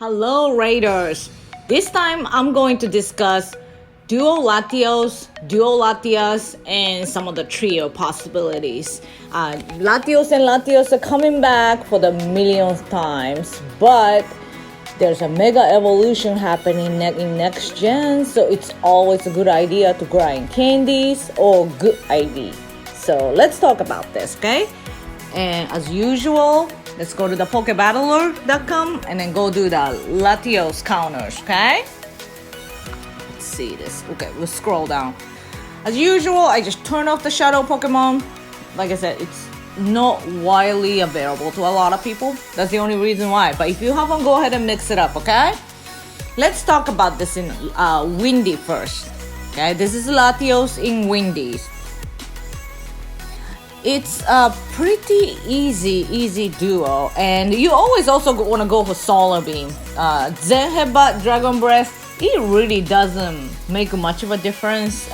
Hello Raiders! This time I'm going to discuss Latios, Latias, and some of the trio possibilities. Latios and Latias are coming back for the millionth times, but there's a mega evolution happening in next gen, so it's always a good idea to grind candies or good ID. So let's talk about this, okay? And as usual, let's go to the pokebattler.com and then go do the Latios counters, okay? Let's see this. Okay, we'll scroll down. As usual, I just turn off the shadow Pokemon. Like I said, it's not widely available to a lot of people. That's the only reason why. But if you have one, go ahead and mix it up, okay? Let's talk about this in Windy first. Okay, this is Latios in Windies. It's a pretty easy duo, and you always also want to go for Solar Beam. Zen Headbutt, Dragon Breath, it really doesn't make much of a difference.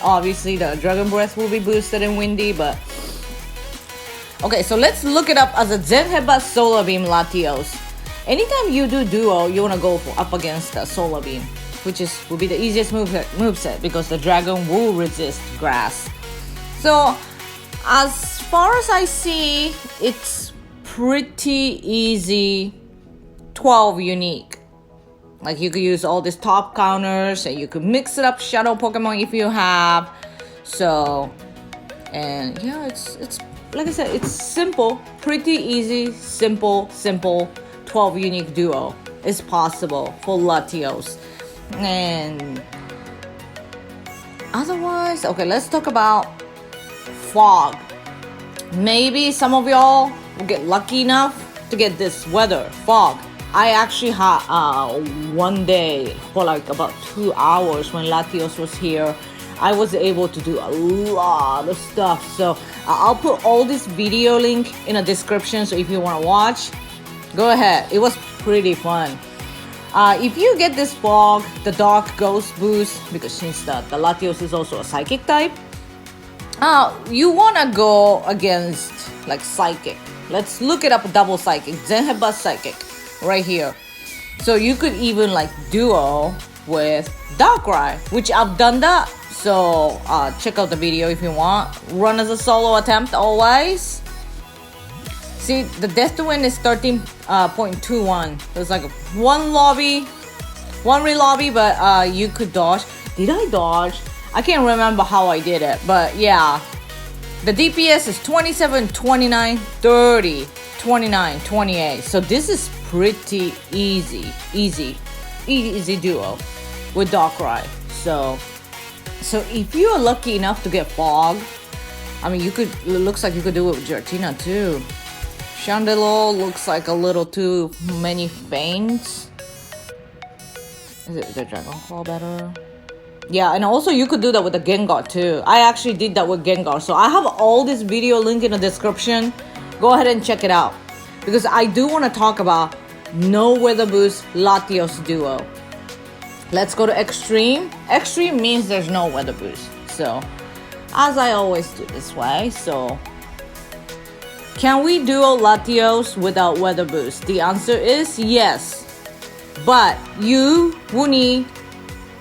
Obviously the Dragon Breath will be boosted in Windy, but okay, so let's look it up as a Zen Headbutt Solar Beam Latios. Anytime you do duo, you want to go for up against the Solar Beam, which will be the easiest moveset because the dragon will resist grass. So as far as I see, it's pretty easy 12 unique. Like you could use all these top counters and you could mix it up shadow Pokemon if you have. So, and yeah, it's like I said, it's simple, pretty easy, simple 12 unique duo is possible for Latios. And otherwise, okay, let's talk about fog. Maybe some of y'all will get lucky enough to get this weather, fog. I actually had one day for like about 2 hours when Latios was here. I was able to do a lot of stuff. So I'll put all this video link in the description. So if you want to watch, go ahead. It was pretty fun. If you get this fog, the dark ghost boost, because since the Latios is also a psychic type, you want to go against like psychic. Let's look it up, double psychic, Zen Headbutt psychic right here. So you could even like duo with Darkrai, which I've done that. So check out the video if you want. Run as a solo attempt always. See, the death to win is 13.21. There's like one re-lobby, but you could dodge. Did I dodge? I can't remember how I did it, but yeah. The DPS is 27, 29, 30, 29, 28. So this is pretty easy duo with Darkrai. So if you are lucky enough to get fog, I mean, it looks like you could do it with Giratina too. Chandelure looks like a little too many feints. Is it the Dragon Claw better? Yeah, and also you could do that with the Gengar too. I actually did that with Gengar. So I have all this video link in the description. Go ahead and check it out. Because I do want to talk about no weather boost Latios duo. Let's go to Extreme. Extreme means there's no weather boost. So, as I always do this way. So, can we duo Latios without weather boost? The answer is yes. But you will need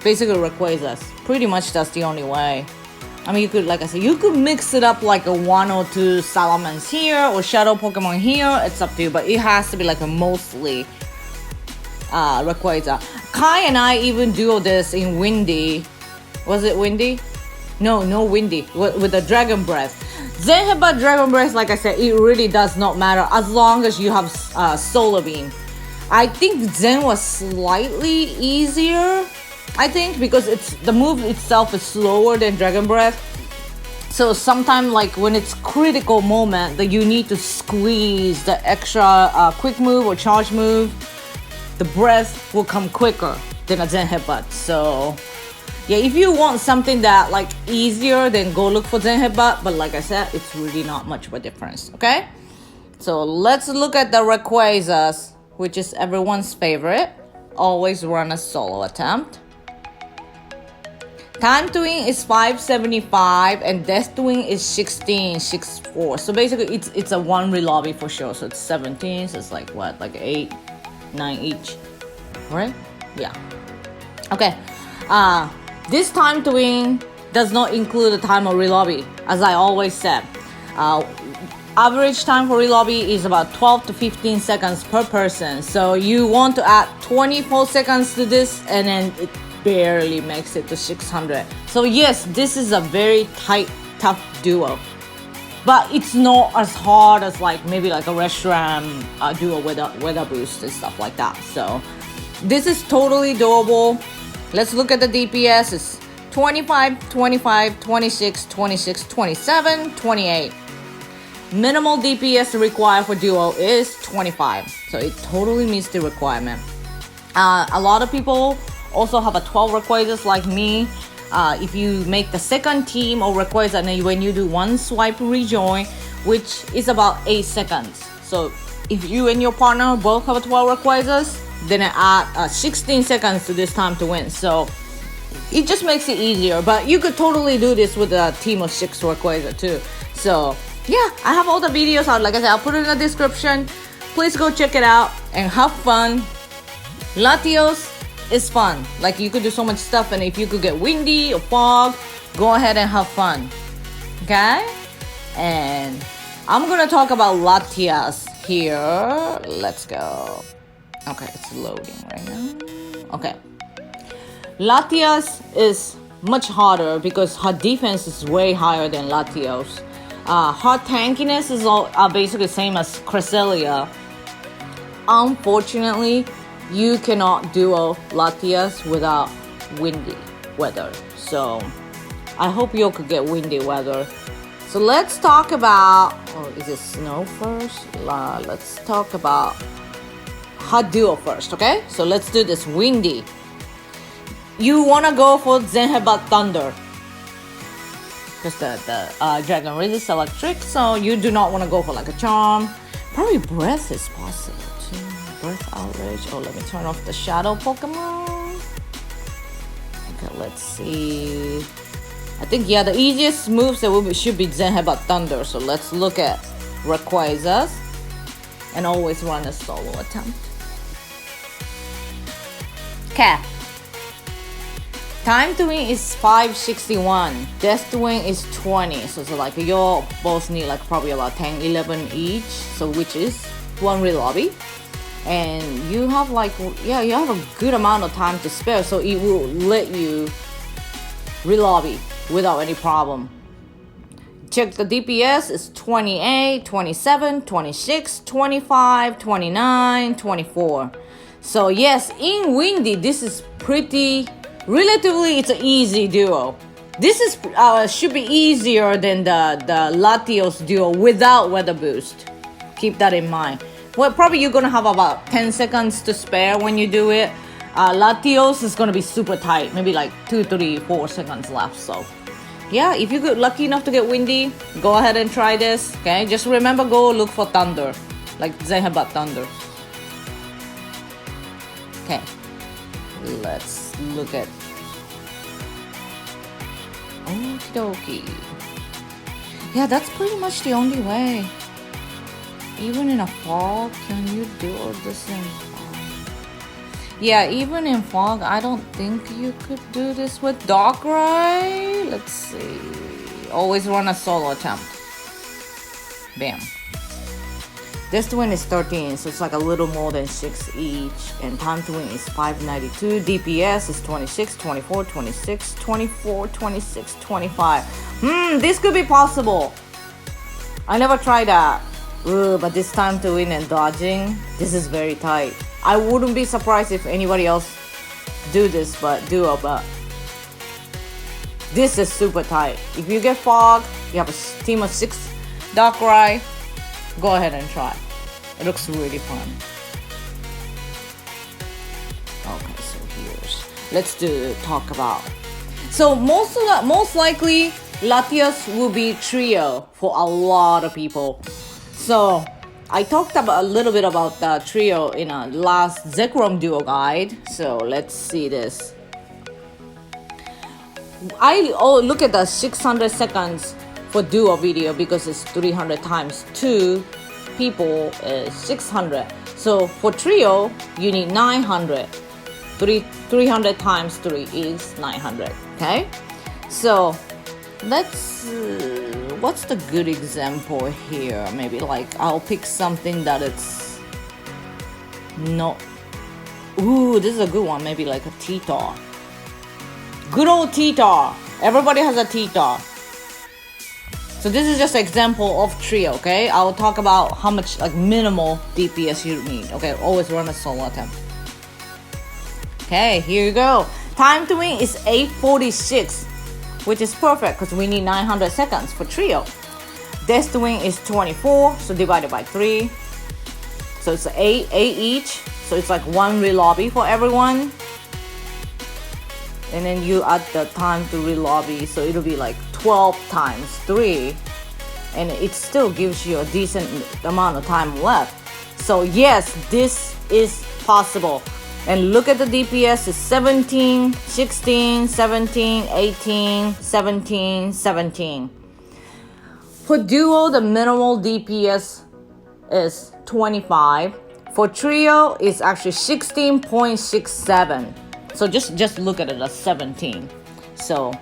basically Rayquazas. Pretty much that's the only way. I mean, you could, like I said, you could mix it up like a 1 or 2 Salamence here or Shadow Pokemon here. It's up to you, but it has to be like a mostly Rayquaza. Kai and I even duo this in Windy. Was it Windy? No Windy. With the Dragon Breath. Zen Headbutt Dragon Breath, like I said, it really does not matter as long as you have Solar Beam. I think Zen was slightly easier. I think because the move itself is slower than Dragon Breath. So sometimes like when it's critical moment that you need to squeeze the extra quick move or charge move, the breath will come quicker than a Zen Headbutt. So yeah, if you want something that like easier, then go look for Zen Headbutt. But like I said, it's really not much of a difference, okay? So let's look at the Rayquazas, which is everyone's favorite. Always run a solo attempt. Time to win is 575 and death to win is 1664. So basically it's a one re-lobby for sure. So it's 17, so it's like what, like 8, 9 each. right? Yeah. Okay. This time to win does not include the time of relobby, as I always said. Average time for relobby is about 12 to 15 seconds per person. So you want to add 24 seconds to this, and then it barely makes it to 600. So yes, this is a very tight, tough duo. But it's not as hard as like maybe like a restaurant duo with a weather boost and stuff like that. So this is totally doable. Let's look at the DPS. It's 25, 25, 26, 26, 27, 28. Minimal DPS required for duo is 25. So it totally meets the requirement. A lot of people also have a 12 Rayquazas like me. If you make the second team of Rayquaza, and then when you do one swipe rejoin, which is about 8 seconds. So if you and your partner both have a 12 Rayquazas, then I add 16 seconds to this time to win. So it just makes it easier. But you could totally do this with a team of 6 Rayquaza too. So yeah, I have all the videos out. Like I said, I'll put it in the description. Please go check it out and have fun. Latios is fun. Like you could do so much stuff, and if you could get windy or fog, go ahead and have fun. Okay? And I'm gonna talk about Latias here. Let's go. Okay, it's loading right now. Okay. Latias is much harder because her defense is way higher than Latios. Her tankiness is basically the same as Cresselia. Unfortunately, you cannot duo Latias without windy weather. So I hope you could get windy weather. So let's talk about, is it snow first? Let's talk about hot duo first, okay? So let's do this windy. You want to go for Zen Headbutt Thunder, because the dragon resists electric, so you do not want to go for like a charm. Probably breath is possible too. Breath outrage. Oh, let me turn off the shadow Pokemon. Okay, let's see. I think the easiest moves that should be Zen Headbutt Thunder. So let's look at Rayquazas and always run a solo attempt. Okay. Time to win is 561. Death to win is 20. So like you both need like probably about 10, 11 each. So which is one relobby. And you have like, you have a good amount of time to spare. So it will let you relobby without any problem. Check the DPS is 28, 27, 26, 25, 29, 24. So yes, in windy, this is relatively it's an easy duo. This is should be easier than the Latios duo without weather boost. Keep that in mind. Well, probably you're gonna have about 10 seconds to spare when you do it. Latios is gonna be super tight, maybe like 2, 3, 4 seconds left. So yeah, if you get lucky enough to get windy, go ahead and try this. Okay, just remember, go look for thunder, like Zen Headbutt Thunder. Okay, let's look at okie dokie. Yeah, that's pretty much the only way. Even in a fog, can you do this in fog? Yeah, even in fog, I don't think you could do this with Darkrai. Let's see. Always run a solo attempt. Bam. This to win is 13, so it's like a little more than 6 each. And time to win is 592. DPS is 26, 24, 26, 24, 26, 25. This could be possible. I never tried that. But this time to win and dodging, this is very tight. I wouldn't be surprised if anybody else do this, but this is super tight. If you get fog, you have a team of 6 Darkrai, go ahead and try. It looks really fun. Okay, so let's talk about. So most likely Latias will be trio for a lot of people. So I talked about a little bit about the trio in a last Zekrom duo guide. So let's see this. I look at the 600 seconds for duo video because it's 300 times 2 people is 600. So for trio, you need 900. 300 times 3 is 900. Okay, so let's what's the good example here? Maybe like I'll pick something that it's no. Ooh, this is a good one. Maybe like a T-Tar. Good old T-Tar. Everybody has a T-Tar. So this is just an example of trio, okay? I'll talk about how much like minimal DPS you need. Okay, always run a solo attempt. Okay, here you go. Time to win is 846, which is perfect because we need 900 seconds for trio. Death to win is 24, so divided by 3. So it's 8 each. So it's like 1 re-lobby for everyone. And then you add the time to re-lobby, so it'll be like 12 times 3. And it still gives you a decent amount of time left. So yes, this is possible. And look at the DPS is 17, 16, 17, 18, 17, 17. For duo, the minimal DPS is 25. For trio, it's actually 16.67. So just look at it as 17. So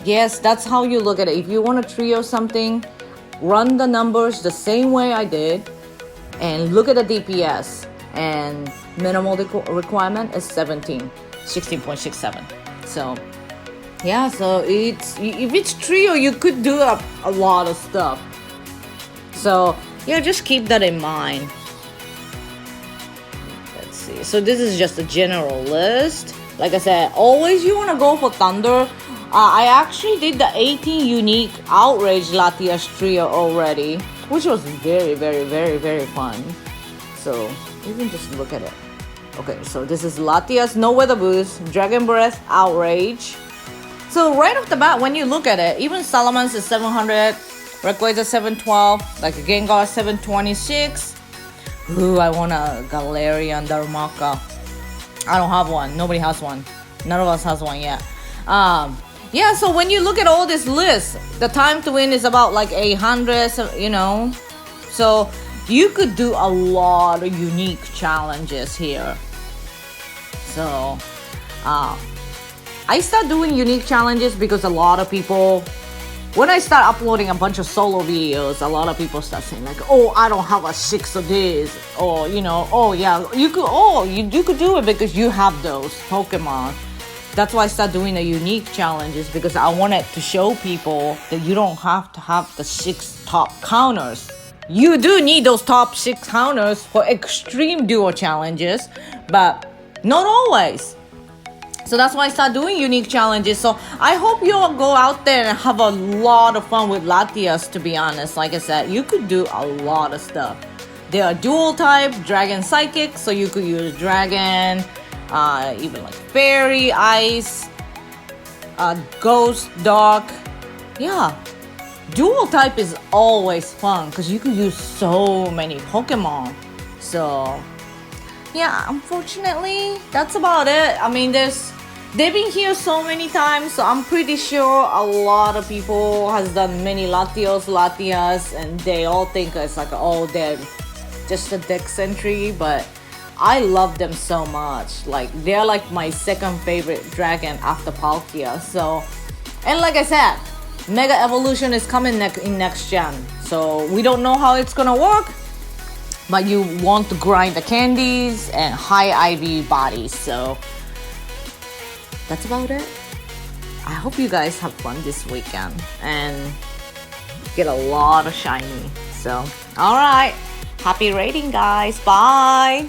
yes, that's how you look at it. If you want to trio something, run the numbers the same way I did and look at the DPS. And minimal requirement is 16.67. So yeah, so if it's trio, you could do a lot of stuff. So yeah, just keep that in mind. Let's see. So this is just a general list. Like I said, always you want to go for Thunder. I actually did the 18 unique outrage Latias trio already, which was very, very, very, very fun. So even just look at it. Okay, so this is Latias, no weather boost, Dragon Breath, outrage. So right off the bat, when you look at it, even Salamence is 700, Rayquaza 712, like a Gengar 726. Ooh, I want a Galarian Darumaka. I don't have one. Nobody has one. None of us has one yet. Yeah, so when you look at all this list, the time to win is about like 800, you know. So you could do a lot of unique challenges here. So I start doing unique challenges because a lot of people, when I start uploading a bunch of solo videos, a lot of people start saying like, oh, I don't have a 6 of this, or you know, oh yeah, you could do it because you have those Pokemon. That's why I start doing the unique challenges, because I wanted to show people that you don't have to have the 6 top counters. You do need those top 6 counters for extreme duo challenges, but not always. So that's why I start doing unique challenges. So I hope you all go out there and have a lot of fun with Latias, to be honest. Like I said, you could do a lot of stuff. They are dual type, Dragon Psychic, so you could use Dragon, even like Fairy, Ice, Ghost, Dark. Yeah, dual type is always fun because you could use so many Pokemon. So yeah, unfortunately, that's about it. I mean, they've been here so many times, so I'm pretty sure a lot of people has done many Latios Latias, and they all think it's like, oh, they're just a dex entry, but I love them so much. Like, they're like my second favorite dragon after Palkia. So, and like I said, Mega Evolution is coming in next gen, so we don't know how it's gonna work, but you want to grind the candies and high IV bodies. So that's about it. I hope you guys have fun this weekend and get a lot of shiny. So alright, happy raiding guys, bye.